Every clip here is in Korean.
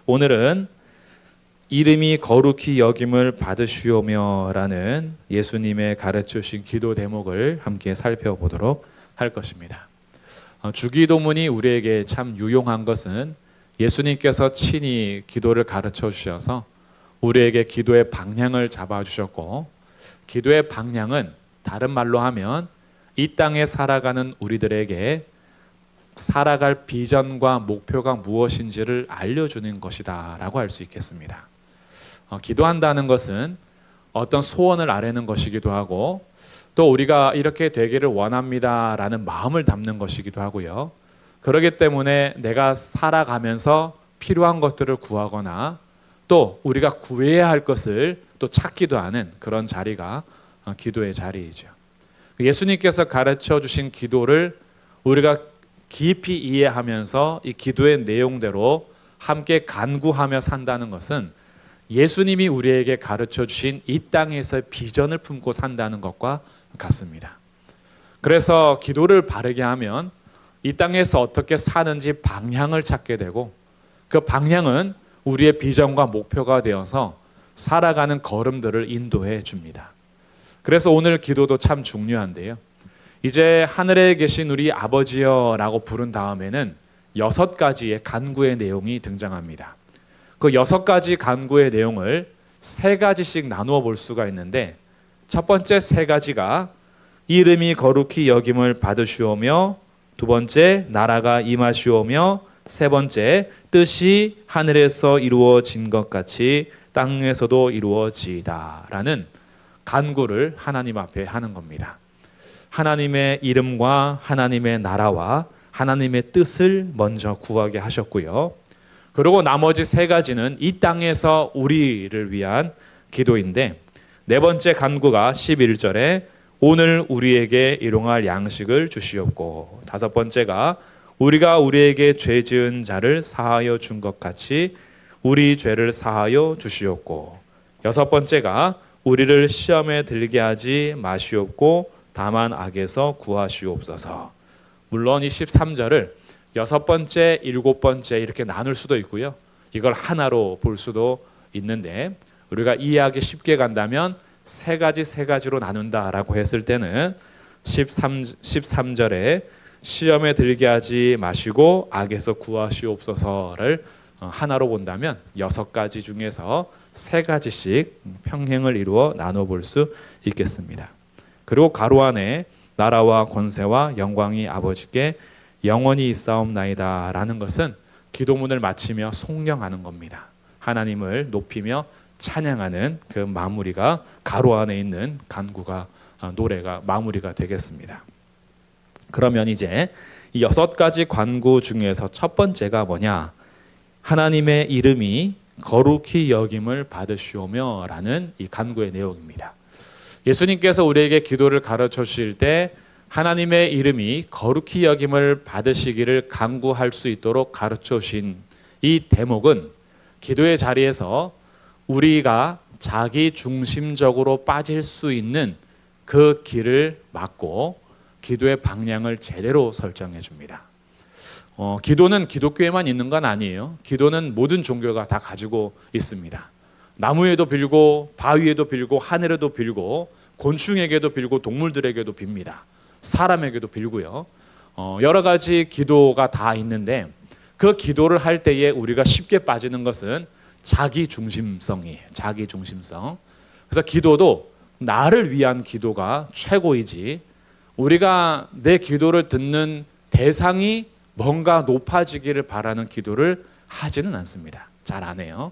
오늘은 이름이 거룩히 여김을 받으시오며 라는 예수님의 가르쳐 주신 기도 대목을 함께 살펴보도록 할 것입니다. 주기도문이 우리에게 참 유용한 것은 예수님께서 친히 기도를 가르쳐 주셔서 우리에게 기도의 방향을 잡아주셨고, 기도의 방향은 다른 말로 하면 이 땅에 살아가는 우리들에게 살아갈 비전과 목표가 무엇인지를 알려주는 것이다 라고 할 수 있겠습니다. 기도한다는 것은 어떤 소원을 아뢰는 것이기도 하고, 또 우리가 이렇게 되기를 원합니다 라는 마음을 담는 것이기도 하고요. 그렇기 때문에 내가 살아가면서 필요한 것들을 구하거나 또 우리가 구해야 할 것을 또 찾기도 하는 그런 자리가 기도의 자리이죠. 예수님께서 가르쳐 주신 기도를 우리가 깊이 이해하면서 이 기도의 내용대로 함께 간구하며 산다는 것은 예수님이 우리에게 가르쳐 주신 이 땅에서의 비전을 품고 산다는 것과 같습니다. 그래서 기도를 바르게 하면 이 땅에서 어떻게 사는지 방향을 찾게 되고, 그 방향은 우리의 비전과 목표가 되어서 살아가는 걸음들을 인도해 줍니다. 그래서 오늘 기도도 참 중요한데요. 이제 하늘에 계신 우리 아버지여 라고 부른 다음에는 6가지의 간구의 내용이 등장합니다. 그 6가지 간구의 내용을 3가지씩 나누어 볼 수가 있는데, 첫 번째 3가지가 이름이 거룩히 여김을 받으시오며, 두 번째 나라가 임하시오며, 세 번째 뜻이 하늘에서 이루어진 것 같이 땅에서도 이루어지이다 라는 간구를 하나님 앞에 하는 겁니다. 하나님의 이름과 하나님의 나라와 하나님의 뜻을 먼저 구하게 하셨고요. 그리고 나머지 3가지는 이 땅에서 우리를 위한 기도인데, 네 번째 간구가 11절에 오늘 우리에게 일용할 양식을 주시옵고, 다섯 번째가 우리가 우리에게 죄 지은 자를 사하여 준 것 같이 우리 죄를 사하여 주시옵고, 여섯 번째가 우리를 시험에 들게 하지 마시옵고 다만 악에서 구하시옵소서. 물론 이 13절을 6번째, 7번째 이렇게 나눌 수도 있고요. 이걸 하나로 볼 수도 있는데, 우리가 이해하기 쉽게 간다면 3가지로 나눈다라고 했을 때는 13절에 시험에 들게 하지 마시고 악에서 구하시옵소서를 하나로 본다면 6가지 중에서 3가지씩 평행을 이루어 나눠볼 수 있겠습니다. 그리고 가로 안에 나라와 권세와 영광이 아버지께 영원히 있사옵나이다 라는 것은 기도문을 마치며 송령하는 겁니다. 하나님을 높이며 찬양하는 그 마무리가 가로 안에 있는 간구가, 노래가 마무리가 되겠습니다. 그러면 이제 이 6가지 간구 중에서 첫 번째가 뭐냐? 하나님의 이름이 거룩히 여김을 받으시오며 라는 이 간구의 내용입니다. 예수님께서 우리에게 기도를 가르쳐 주실 때 하나님의 이름이 거룩히 여김을 받으시기를 간구할 수 있도록 가르쳐 주신 이 대목은 기도의 자리에서 우리가 자기 중심적으로 빠질 수 있는 그 길을 막고 기도의 방향을 제대로 설정해 줍니다. 기도는 기독교에만 있는 건 아니에요. 기도는 모든 종교가 다 가지고 있습니다. 나무에도 빌고 바위에도 빌고 하늘에도 빌고 곤충에게도 빌고 동물들에게도 빕니다. 사람에게도 빌고요. 여러 가지 기도가 다 있는데, 그 기도를 할 때에 우리가 쉽게 빠지는 것은 자기 중심성이에요. 자기 중심성. 그래서 기도도 나를 위한 기도가 최고이지, 우리가 내 기도를 듣는 대상이 뭔가 높아지기를 바라는 기도를 하지는 않습니다. 잘 안 해요.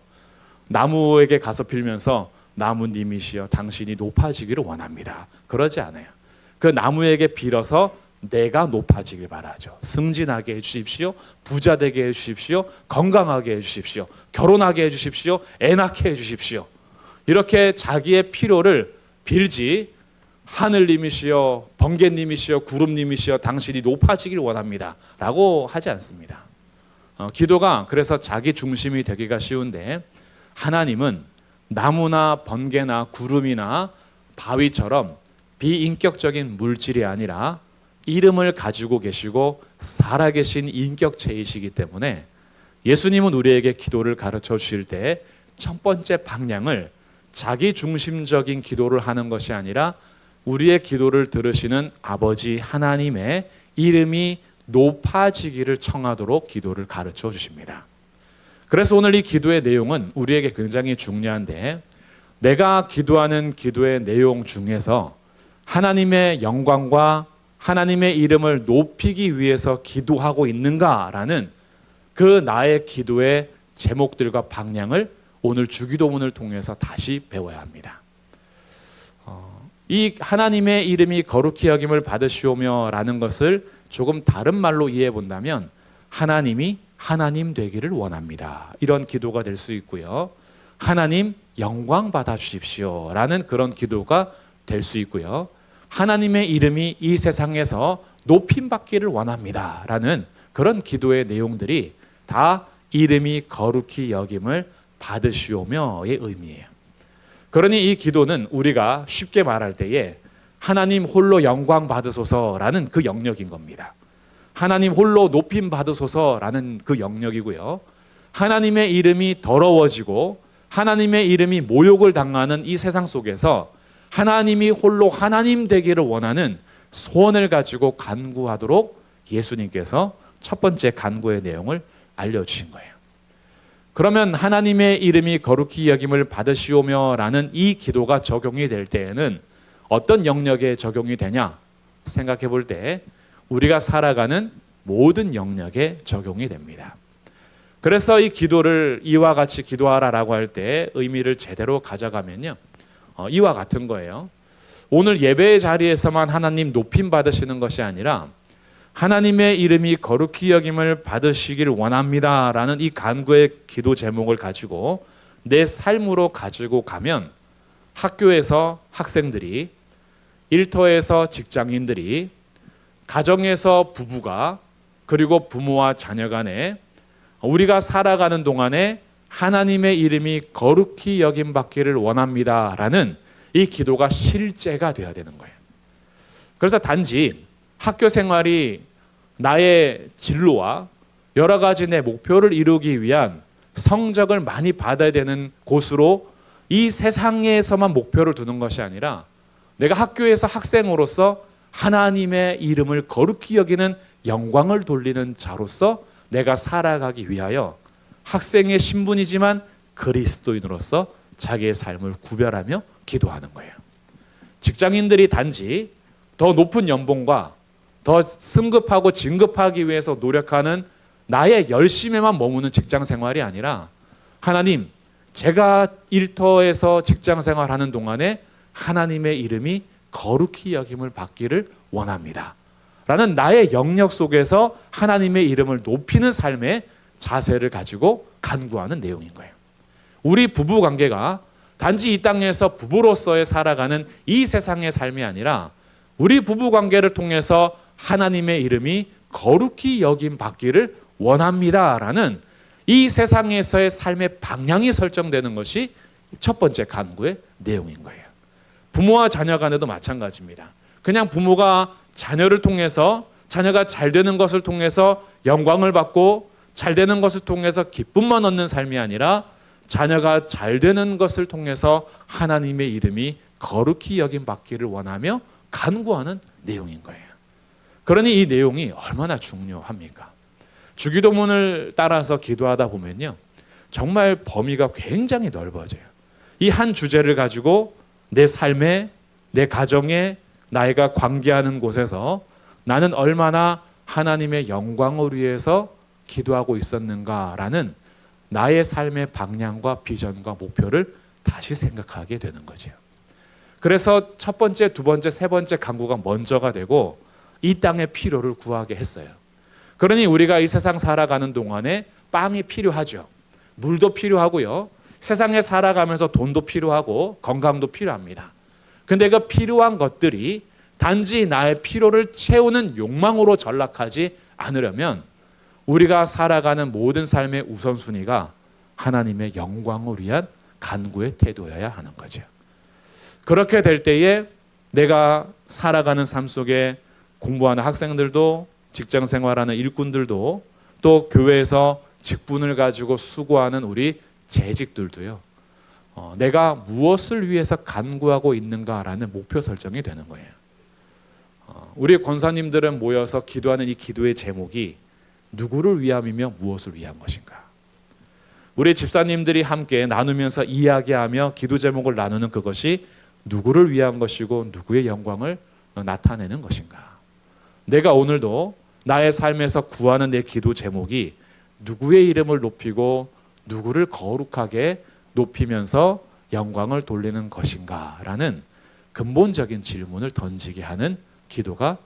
나무에게 가서 빌면서 나무님이시여 당신이 높아지기를 원합니다. 그러지 않아요. 그 나무에게 빌어서 내가 높아지길 바라죠. 승진하게 해주십시오. 부자 되게 해주십시오. 건강하게 해주십시오. 결혼하게 해주십시오. 애 낳게 해주십시오. 이렇게 자기의 필요를 빌지, 하늘님이시여 번개님이시여 구름님이시여 당신이 높아지길 원합니다 라고 하지 않습니다. 기도가 그래서 자기 중심이 되기가 쉬운데, 하나님은 나무나 번개나 구름이나 바위처럼 비인격적인 물질이 아니라 이름을 가지고 계시고 살아계신 인격체이시기 때문에 예수님은 우리에게 기도를 가르쳐 주실 때 첫 번째 방향을 자기 중심적인 기도를 하는 것이 아니라 우리의 기도를 들으시는 아버지 하나님의 이름이 높아지기를 청하도록 기도를 가르쳐 주십니다. 그래서 오늘 이 기도의 내용은 우리에게 굉장히 중요한데, 내가 기도하는 기도의 내용 중에서 하나님의 영광과 하나님의 이름을 높이기 위해서 기도하고 있는가라는 그 나의 기도의 제목들과 방향을 오늘 주기도문을 통해서 다시 배워야 합니다. 이 하나님의 이름이 거룩히 여김을 받으시오며 라는 것을 조금 다른 말로 이해해 본다면 하나님이 하나님 되기를 원합니다, 이런 기도가 될 수 있고요. 하나님 영광 받아 주십시오 라는 그런 기도가 될 수 있고요. 하나님의 이름이 이 세상에서 높임 받기를 원합니다 라는 그런 기도의 내용들이 다 이름이 거룩히 여김을 받으시오며의 의미예요. 그러니 이 기도는 우리가 쉽게 말할 때에 하나님 홀로 영광 받으소서라는 그 영역인 겁니다. 하나님 홀로 높임 받으소서라는 그 영역이고요. 하나님의 이름이 더러워지고 하나님의 이름이 모욕을 당하는 이 세상 속에서 하나님이 홀로 하나님 되기를 원하는 소원을 가지고 간구하도록 예수님께서 첫 번째 간구의 내용을 알려주신 거예요. 그러면 하나님의 이름이 거룩히 여김을 받으시오며 라는 이 기도가 적용이 될 때에는 어떤 영역에 적용이 되냐 생각해 볼 때 우리가 살아가는 모든 영역에 적용이 됩니다. 그래서 이 기도를 이와 같이 기도하라라고 할 때 의미를 제대로 가져가면요, 이와 같은 거예요. 오늘 예배의 자리에서만 하나님 높임 받으시는 것이 아니라 하나님의 이름이 거룩히 여김을 받으시길 원합니다라는 이 간구의 기도 제목을 가지고 내 삶으로 가지고 가면 학교에서 학생들이, 일터에서 직장인들이, 가정에서 부부가, 그리고 부모와 자녀 간에 우리가 살아가는 동안에 하나님의 이름이 거룩히 여김 받기를 원합니다라는 이 기도가 실제가 되어야 되는 거예요. 그래서 단지 학교 생활이 나의 진로와 여러 가지 내 목표를 이루기 위한 성적을 많이 받아야 되는 곳으로 이 세상에서만 목표를 두는 것이 아니라 내가 학교에서 학생으로서 하나님의 이름을 거룩히 여기는 영광을 돌리는 자로서 내가 살아가기 위하여 학생의 신분이지만 그리스도인으로서 자기의 삶을 구별하며 기도하는 거예요. 직장인들이 단지 더 높은 연봉과 더 승급하고 진급하기 위해서 노력하는 나의 열심에만 머무는 직장 생활이 아니라 하나님, 제가 일터에서 직장 생활하는 동안에 하나님의 이름이 거룩히 여김을 받기를 원합니다 라는 나의 영역 속에서 하나님의 이름을 높이는 삶의 자세를 가지고 간구하는 내용인 거예요. 우리 부부 관계가 단지 이 땅에서 부부로서의 살아가는 이 세상의 삶이 아니라 우리 부부 관계를 통해서 하나님의 이름이 거룩히 여김 받기를 원합니다라는 이 세상에서의 삶의 방향이 설정되는 것이 첫 번째 간구의 내용인 거예요. 부모와 자녀 간에도 마찬가지입니다. 그냥 부모가 자녀를 통해서, 자녀가 잘 되는 것을 통해서 영광을 받고 잘 되는 것을 통해서 기쁨만 얻는 삶이 아니라 자녀가 잘 되는 것을 통해서 하나님의 이름이 거룩히 여김 받기를 원하며 간구하는 내용인 거예요. 그러니 이 내용이 얼마나 중요합니까? 주기도문을 따라서 기도하다 보면요, 정말 범위가 굉장히 넓어져요. 이 한 주제를 가지고 내 삶에, 내 가정에, 나이가 관계하는 곳에서 나는 얼마나 하나님의 영광을 위해서 기도하고 있었는가라는 나의 삶의 방향과 비전과 목표를 다시 생각하게 되는 거죠. 그래서 첫 번째, 두 번째, 세 번째 간구가 먼저가 되고 이 땅의 필요를 구하게 했어요. 그러니 우리가 이 세상 살아가는 동안에 빵이 필요하죠. 물도 필요하고요. 세상에 살아가면서 돈도 필요하고 건강도 필요합니다. 근데 그 필요한 것들이 단지 나의 필요를 채우는 욕망으로 전락하지 않으려면 우리가 살아가는 모든 삶의 우선순위가 하나님의 영광을 위한 간구의 태도여야 하는 거죠. 그렇게 될 때에 내가 살아가는 삶 속에 공부하는 학생들도, 직장 생활하는 일꾼들도, 또 교회에서 직분을 가지고 수고하는 우리 재직들도요. 내가 무엇을 위해서 간구하고 있는가라는 목표 설정이 되는 거예요. 우리 권사님들은 모여서 기도하는 이 기도의 제목이 누구를 위함이며 무엇을 위한 것인가. 우리 집사님들이 함께 나누면서 이야기하며 기도 제목을 나누는 그것이 누구를 위한 것이고 누구의 영광을 나타내는 것인가. 내가 오늘도 나의 삶에서 구하는 내 기도 제목이 누구의 이름을 높이고 누구를 거룩하게 높이면서 영광을 돌리는 것인가 라는 근본적인 질문을 던지게 하는 기도가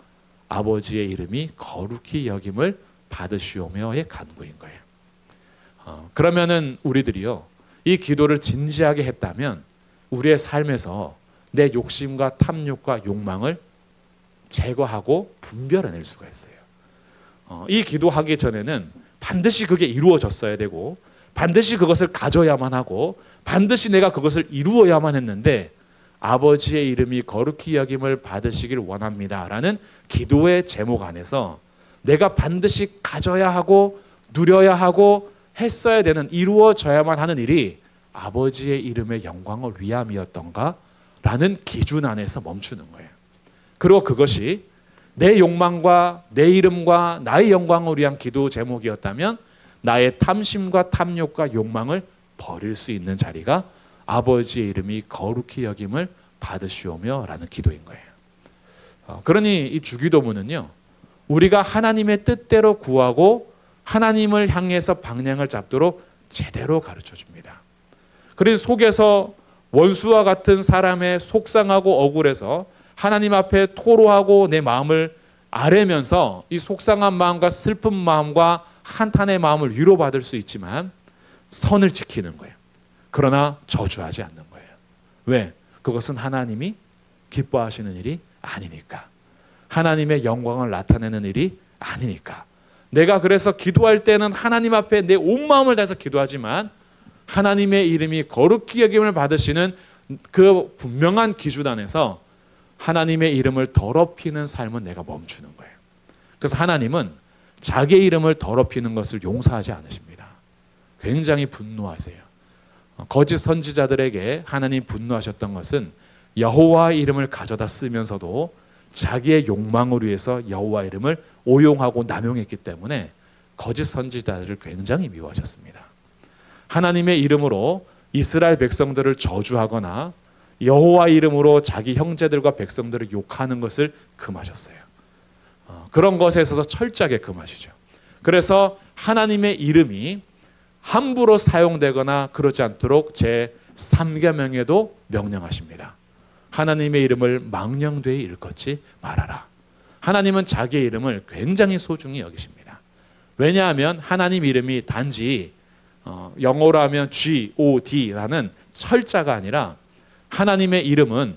아버지의 이름이 거룩히 여김을 받으시오며의 간구인 거예요. 그러면은 우리들이요, 이 기도를 진지하게 했다면 우리의 삶에서 내 욕심과 탐욕과 욕망을 제거하고 분별해낼 수가 있어요. 이 기도하기 전에는 반드시 그게 이루어졌어야 되고 반드시 그것을 가져야만 하고 반드시 내가 그것을 이루어야만 했는데 아버지의 이름이 거룩히 여김을 받으시길 원합니다 라는 기도의 제목 안에서 내가 반드시 가져야 하고 누려야 하고 했어야 되는, 이루어져야만 하는 일이 아버지의 이름의 영광을 위함이었던가 라는 기준 안에서 멈추는 거예요. 그리고 그것이 내 욕망과 내 이름과 나의 영광을 위한 기도 제목이었다면 나의 탐심과 탐욕과 욕망을 버릴 수 있는 자리가 아버지의 이름이 거룩히 여김을 받으시오며 라는 기도인 거예요. 그러니 이 주기도문은요, 우리가 하나님의 뜻대로 구하고 하나님을 향해서 방향을 잡도록 제대로 가르쳐 줍니다. 그래서 속에서 원수와 같은 사람의 속상하고 억울해서 하나님 앞에 토로하고 내 마음을 아뢰면서 이 속상한 마음과 슬픈 마음과 한탄의 마음을 위로받을 수 있지만 선을 지키는 거예요. 그러나 저주하지 않는 거예요. 왜? 그것은 하나님이 기뻐하시는 일이 아니니까. 하나님의 영광을 나타내는 일이 아니니까. 내가 그래서 기도할 때는 하나님 앞에 내 온 마음을 다해서 기도하지만 하나님의 이름이 거룩히 여김을 받으시는 그 분명한 기준 안에서 하나님의 이름을 더럽히는 삶은 내가 멈추는 거예요. 그래서 하나님은 자기의 이름을 더럽히는 것을 용서하지 않으십니다. 굉장히 분노하세요. 거짓 선지자들에게 하나님 분노하셨던 것은 여호와 이름을 가져다 쓰면서도 자기의 욕망을 위해서 여호와 이름을 오용하고 남용했기 때문에 거짓 선지자들을 굉장히 미워하셨습니다. 하나님의 이름으로 이스라엘 백성들을 저주하거나 여호와 이름으로 자기 형제들과 백성들을 욕하는 것을 금하셨어요. 그런 것에 있어서 철저하게 금하시죠. 그래서 하나님의 이름이 함부로 사용되거나 그러지 않도록 제3계명에도 명령하십니다. 하나님의 이름을 망령되이 일컫지 말아라. 하나님은 자기의 이름을 굉장히 소중히 여기십니다. 왜냐하면 하나님 이름이 단지 영어로 하면 G-O-D라는 철자가 아니라 하나님의 이름은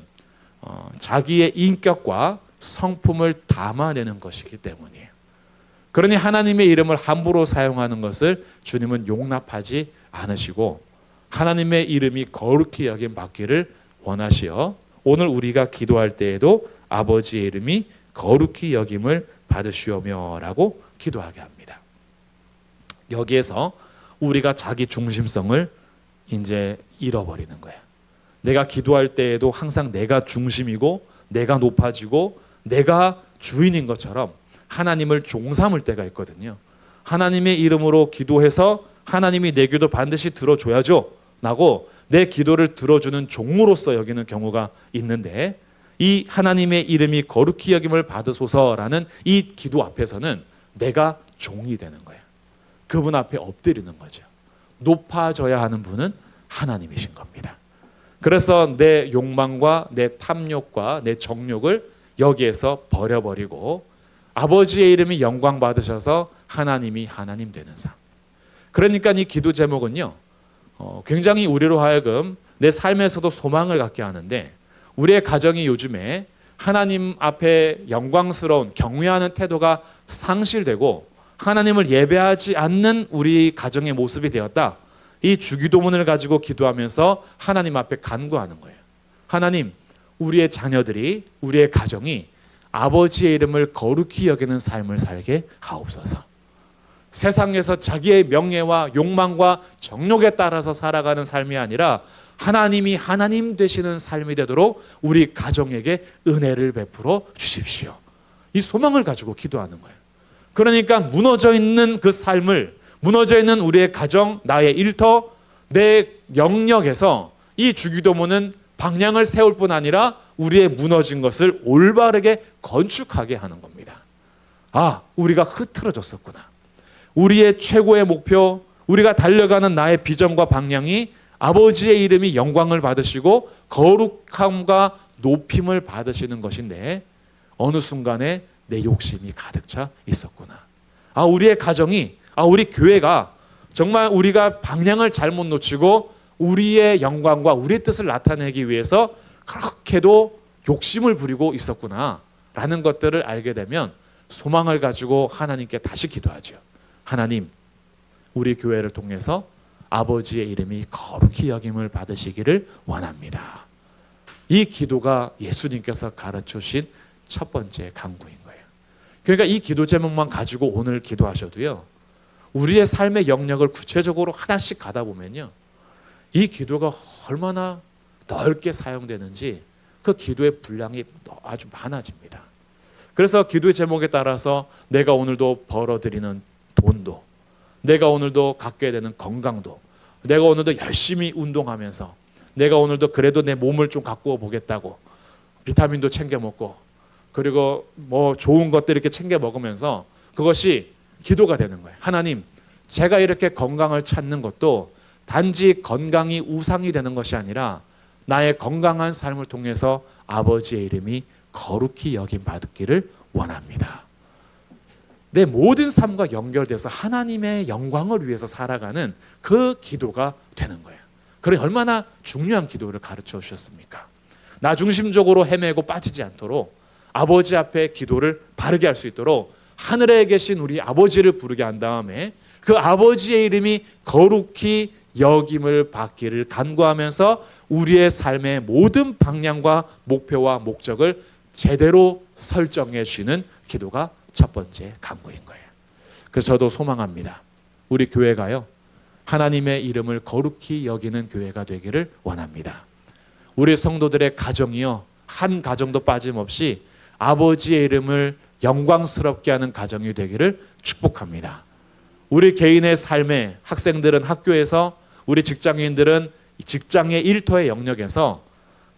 자기의 인격과 성품을 담아내는 것이기 때문이에요. 그러니 하나님의 이름을 함부로 사용하는 것을 주님은 용납하지 않으시고 하나님의 이름이 거룩히 여김 받기를 원하시어 오늘 우리가 기도할 때에도 아버지의 이름이 거룩히 여김을 받으시오며 라고 기도하게 합니다. 여기에서 우리가 자기 중심성을 이제 잃어버리는 거예요. 내가 기도할 때에도 항상 내가 중심이고 내가 높아지고 내가 주인인 것처럼 하나님을 종삼을 때가 있거든요. 하나님의 이름으로 기도해서 하나님이 내 기도 반드시 들어줘야죠 라고 내 기도를 들어주는 종으로서 여기는 경우가 있는데 이 하나님의 이름이 거룩히 여김을 받으소서라는 이 기도 앞에서는 내가 종이 되는 거예요. 그분 앞에 엎드리는 거죠. 높아져야 하는 분은 하나님이신 겁니다. 그래서 내 욕망과 내 탐욕과 내 정욕을 여기에서 버려버리고 아버지의 이름이 영광 받으셔서 하나님이 하나님 되는 삶. 그러니까 이 기도 제목은요, 굉장히 우리로 하여금 내 삶에서도 소망을 갖게 하는데 우리의 가정이 요즘에 하나님 앞에 영광스러운 경외하는 태도가 상실되고 하나님을 예배하지 않는 우리 가정의 모습이 되었다. 이 주기도문을 가지고 기도하면서 하나님 앞에 간구하는 거예요. 하나님, 우리의 자녀들이, 우리의 가정이 아버지의 이름을 거룩히 여기는 삶을 살게 하옵소서. 세상에서 자기의 명예와 욕망과 정욕에 따라서 살아가는 삶이 아니라 하나님이 하나님 되시는 삶이 되도록 우리 가정에게 은혜를 베풀어 주십시오. 이 소망을 가지고 기도하는 거예요. 그러니까 무너져 있는 그 삶을, 무너져 있는 우리의 가정, 나의 일터, 내 영역에서 이 주기도문은 방향을 세울 뿐 아니라 우리의 무너진 것을 올바르게 건축하게 하는 겁니다. 아, 우리가 흐트러졌었구나. 우리의 최고의 목표, 우리가 달려가는 나의 비전과 방향이 아버지의 이름이 영광을 받으시고 거룩함과 높임을 받으시는 것인데 어느 순간에 내 욕심이 가득 차 있었구나. 아, 우리의 가정이, 우리 교회가 정말 우리가 방향을 잘못 놓치고 우리의 영광과 우리의 뜻을 나타내기 위해서 그렇게도 욕심을 부리고 있었구나 라는 것들을 알게 되면 소망을 가지고 하나님께 다시 기도하죠. 하나님, 우리 교회를 통해서 아버지의 이름이 거룩히 여김을 받으시기를 원합니다. 이 기도가 예수님께서 가르쳐 주신 첫 번째 간구인 거예요. 그러니까 이 기도 제목만 가지고 오늘 기도하셔도요, 우리의 삶의 영역을 구체적으로 하나씩 가다 보면요, 이 기도가 얼마나 넓게 사용되는지 그 기도의 분량이 아주 많아집니다. 그래서 기도의 제목에 따라서 내가 오늘도 벌어들이는 돈도, 내가 오늘도 갖게 되는 건강도, 내가 오늘도 열심히 운동하면서 내가 오늘도 그래도 내 몸을 좀 가꾸어 보겠다고 비타민도 챙겨 먹고 그리고 뭐 좋은 것들 이렇게 챙겨 먹으면서 그것이 기도가 되는 거예요. 하나님, 제가 이렇게 건강을 찾는 것도 단지 건강이 우상이 되는 것이 아니라 나의 건강한 삶을 통해서 아버지의 이름이 거룩히 여김 받기를 원합니다. 내 모든 삶과 연결돼서 하나님의 영광을 위해서 살아가는 그 기도가 되는 거예요. 그래 얼마나 중요한 기도를 가르쳐 주셨습니까? 나 중심적으로 헤매고 빠지지 않도록 아버지 앞에 기도를 바르게 할 수 있도록 하늘에 계신 우리 아버지를 부르게 한 다음에 그 아버지의 이름이 거룩히 여김을 받기를 간구하면서 우리의 삶의 모든 방향과 목표와 목적을 제대로 설정해 주시는 기도가 첫 번째 간구인 거예요. 그래서 저도 소망합니다. 우리 교회가요, 하나님의 이름을 거룩히 여기는 교회가 되기를 원합니다. 우리 성도들의 가정이요, 한 가정도 빠짐없이 아버지의 이름을 영광스럽게 하는 가정이 되기를 축복합니다. 우리 개인의 삶에, 학생들은 학교에서, 우리 직장인들은 직장의 일터의 영역에서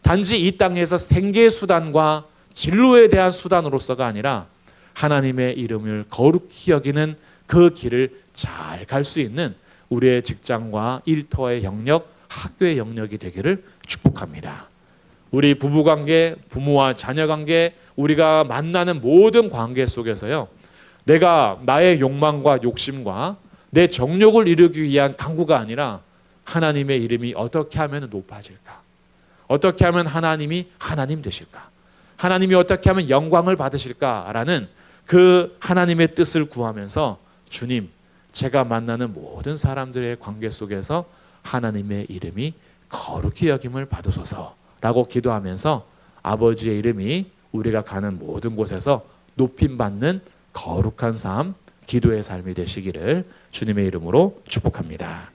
단지 이 땅에서 생계 수단과 진로에 대한 수단으로서가 아니라 하나님의 이름을 거룩히 여기는 그 길을 잘 갈 수 있는 우리의 직장과 일터의 영역, 학교의 영역이 되기를 축복합니다. 우리 부부관계, 부모와 자녀관계, 우리가 만나는 모든 관계 속에서요, 내가 나의 욕망과 욕심과 내 정욕을 이루기 위한 간구가 아니라 하나님의 이름이 어떻게 하면 높아질까? 어떻게 하면 하나님이 하나님 되실까? 하나님이 어떻게 하면 영광을 받으실까라는 그 하나님의 뜻을 구하면서 주님, 제가 만나는 모든 사람들의 관계 속에서 하나님의 이름이 거룩히 여김을 받으소서라고 기도하면서 아버지의 이름이 우리가 가는 모든 곳에서 높임받는 거룩한 삶, 기도의 삶이 되시기를 주님의 이름으로 축복합니다.